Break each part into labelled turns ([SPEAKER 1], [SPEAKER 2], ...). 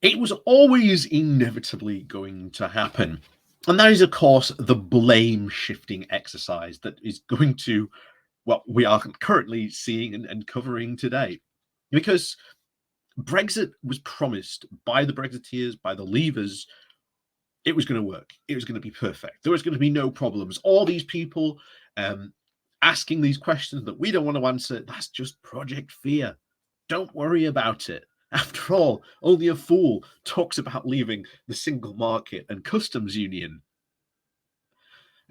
[SPEAKER 1] It was always inevitably going to happen. And that is, of course, the blame shifting exercise that is going to, well, we are currently seeing and covering today. Because Brexit was promised by the Brexiteers, by the Leavers, it was going to work. It was going to be perfect. There was going to be no problems. All these people asking these questions that we don't want to answer, that's just Project Fear. Don't worry about it. After all, only a fool talks about leaving the single market and customs union.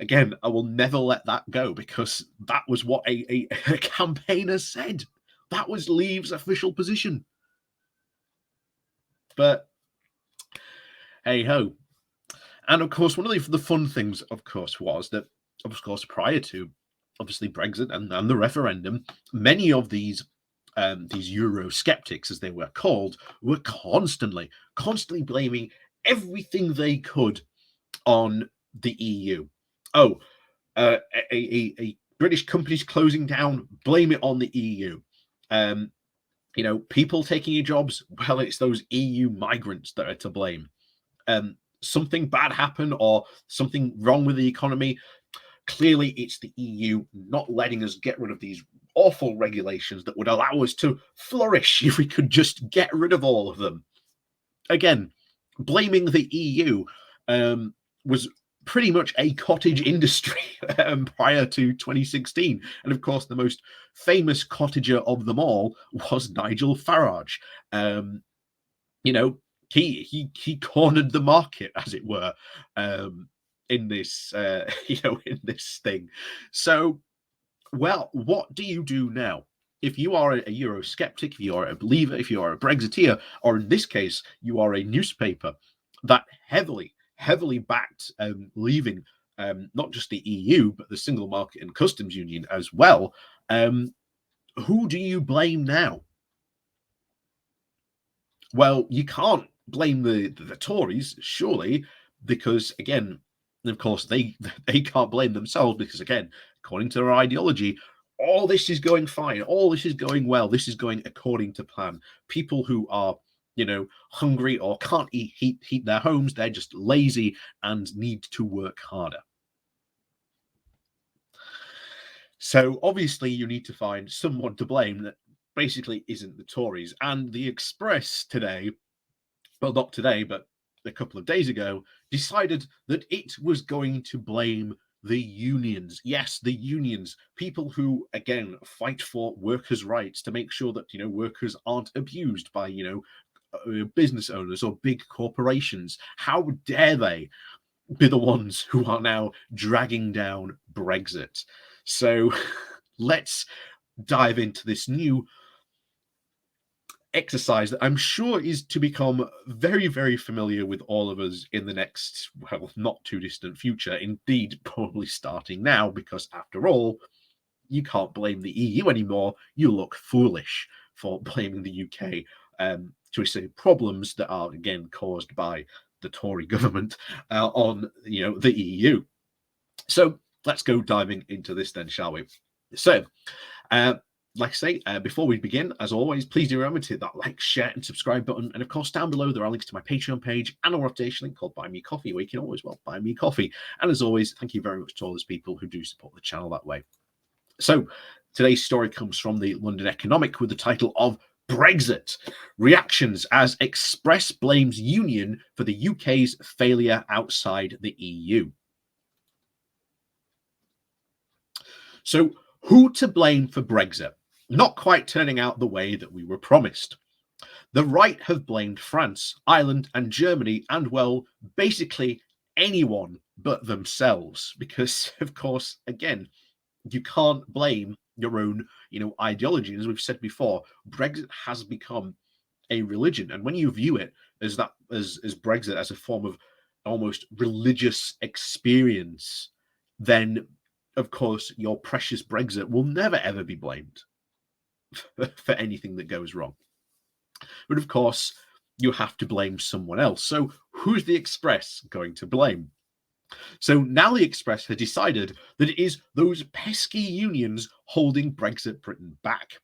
[SPEAKER 1] Again, I will never let that go because that was what a campaigner said. That was Leave's official position. But hey ho. And of course, one of the fun things, of course, was that, of course, prior to obviously Brexit and the referendum, many of these Eurosceptics, as they were called, were constantly blaming everything they could on the EU. Oh, a British company's closing down, blame it on the EU. People taking your jobs, well, it's those EU migrants that are to blame. Something bad happened or something wrong with the economy, clearly it's the EU not letting us get rid of these awful regulations that would allow us to flourish if we could just get rid of all of them. Again, blaming the EU was pretty much a cottage industry prior to 2016. And of course, the most famous cottager of them all was Nigel Farage. He cornered the market, as it were, in this in this thing. So, well, what do you do now? If you are a Eurosceptic, if you are a believer, if you are a Brexiteer, or in this case, you are a newspaper that heavily backed leaving not just the EU, but the single market and customs union as well, who do you blame now? Well, you can't blame the Tories, surely, because again, of course, they can't blame themselves because again, according to their ideology, all this is going fine, all this is going well, this is going according to plan. People who are hungry or can't heat their homes, they're just lazy and need to work harder. So obviously, you need to find someone to blame that basically isn't the Tories. And the Express today, well, not today, but a couple of days ago, decided that it was going to blame the unions. Yes, the unions, people who, again, fight for workers' rights to make sure that, workers aren't abused by, business owners or big corporations. How dare they be the ones who are now dragging down Brexit? So let's dive into this new exercise that I'm sure is to become very, very familiar with all of us in the next, well, not too distant future. Indeed, probably starting now, because after all, you can't blame the EU anymore. You look foolish for blaming the UK to say problems that are again caused by the Tory government on the EU. So let's go diving into this then, shall we? So like I say, before we begin, as always, please do remember to hit that like, share, and subscribe button. And of course, down below, there are links to my Patreon page and a rotation link called Buy Me Coffee, where you can always, buy me coffee. And as always, thank you very much to all those people who do support the channel that way. So today's story comes from the London Economic with the title of Brexit Reactions as Express blames Union for the UK's failure outside the EU. So who to blame for Brexit? Not quite turning out the way that we were promised. The right have blamed France, Ireland, and Germany, and well, basically anyone but themselves, because, of course, again, you can't blame your own, ideology. As we've said before, Brexit has become a religion, and when you view it as Brexit as a form of almost religious experience, then of course your precious Brexit will never ever be blamed for anything that goes wrong. But of course, you have to blame someone else. So who's the Express going to blame? So now the Express has decided that it is those pesky unions holding Brexit Britain back.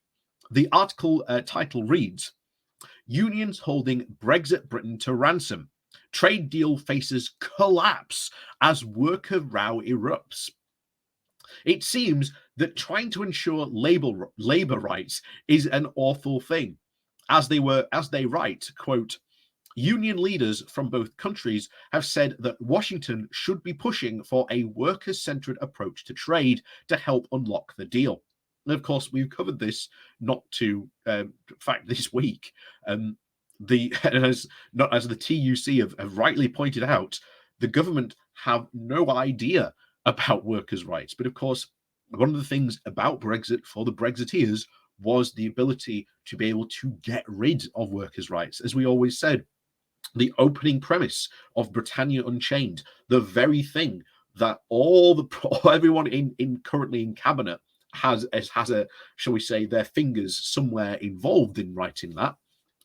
[SPEAKER 1] The article title reads, Unions holding Brexit Britain to ransom. Trade deal faces collapse as worker row erupts. It seems that trying to ensure labor rights is an awful thing. As they write, quote, union leaders from both countries have said that Washington should be pushing for a worker-centered approach to trade to help unlock the deal. And of course, we've covered this this week. As the TUC have rightly pointed out, the government have no idea about workers' rights. But of course, one of the things about Brexit for the Brexiteers was the ability to be able to get rid of workers' rights. As we always said, the opening premise of Britannia Unchained, the very thing that everyone in currently in cabinet has a, shall we say, their fingers somewhere involved in writing that.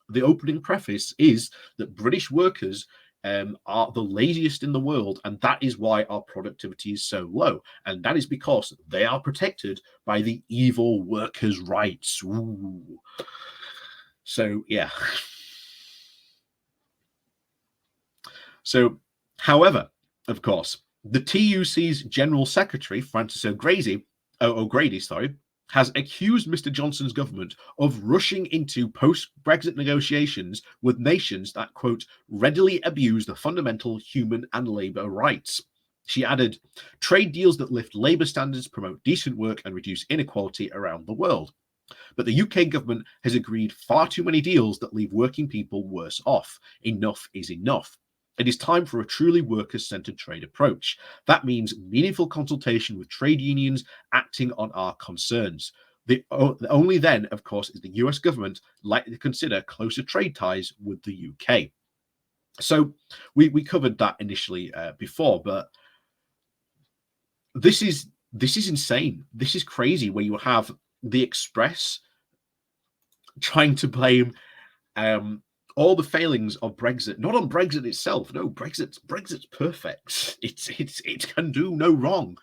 [SPEAKER 1] The opening preface is that British workers are the laziest in the world, and that is why our productivity is so low. And that is because they are protected by the evil workers' rights. Ooh. So, yeah. So, however, of course, the TUC's General Secretary, Francis O'Grady, has accused Mr. Johnson's government of rushing into post-Brexit negotiations with nations that, quote, readily abuse the fundamental human and labour rights. She added, trade deals that lift labour standards, promote decent work and reduce inequality around the world. But the UK government has agreed far too many deals that leave working people worse off. Enough is enough. It is time for a truly workers-centered trade approach. That means meaningful consultation with trade unions acting on our concerns. Only then, of course, is the US government likely to consider closer trade ties with the UK. So we covered that initially before, but this is insane. This is crazy where you have the Express trying to blame all the failings of Brexit, not on Brexit itself. No, Brexit's perfect. It can do no wrong.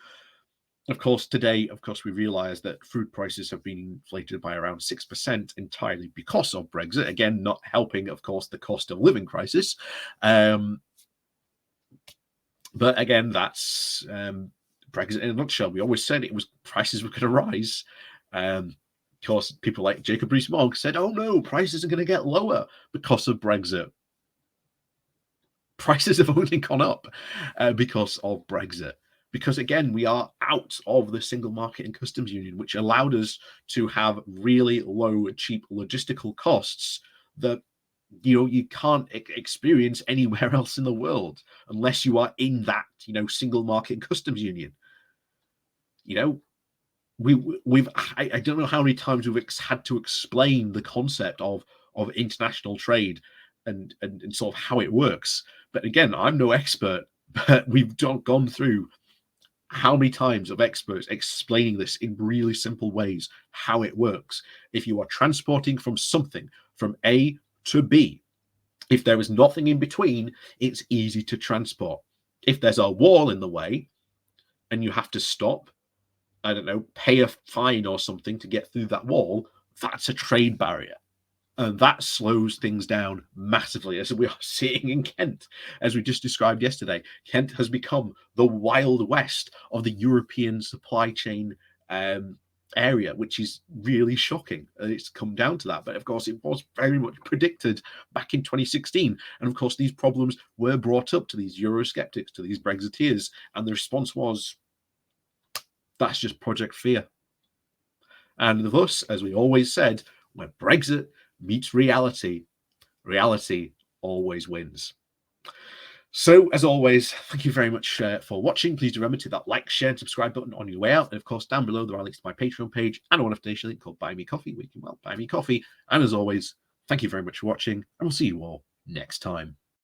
[SPEAKER 1] Of course, today, we realise that food prices have been inflated by around 6% entirely because of Brexit. Again, not helping, of course, the cost of living crisis. But again, that's Brexit in a nutshell. We always said prices were going to rise. Of course, people like Jacob Rees-Mogg said, oh no, prices are going to get lower because of Brexit. Prices have only gone up because of Brexit. Because again, we are out of the single market and customs union, which allowed us to have really low, cheap logistical costs that you can't experience anywhere else in the world unless you are in that single market and customs union. I don't know how many times we've had to explain the concept of international trade and sort of how it works. But again, I'm no expert, but we've gone through how many times of experts explaining this in really simple ways, how it works. If you are transporting from something from A to B, if there is nothing in between, it's easy to transport. If there's a wall in the way and you have to stop, I don't know, pay a fine or something to get through that wall, that's a trade barrier. And that slows things down massively, as we are seeing in Kent, as we just described yesterday. Kent has become the Wild West of the European supply chain area, which is really shocking. It's come down to that. But of course, it was very much predicted back in 2016. And of course, these problems were brought up to these Eurosceptics, to these Brexiteers. And the response was, that's just Project Fear. And thus, as we always said, when Brexit meets reality, reality always wins. So, as always, thank you very much for watching. Please do remember to hit that like, share, and subscribe button on your way out. And of course, down below, there are links to my Patreon page and a one-off link called Buy Me Coffee, where you can buy me coffee. And as always, thank you very much for watching, and we'll see you all next time.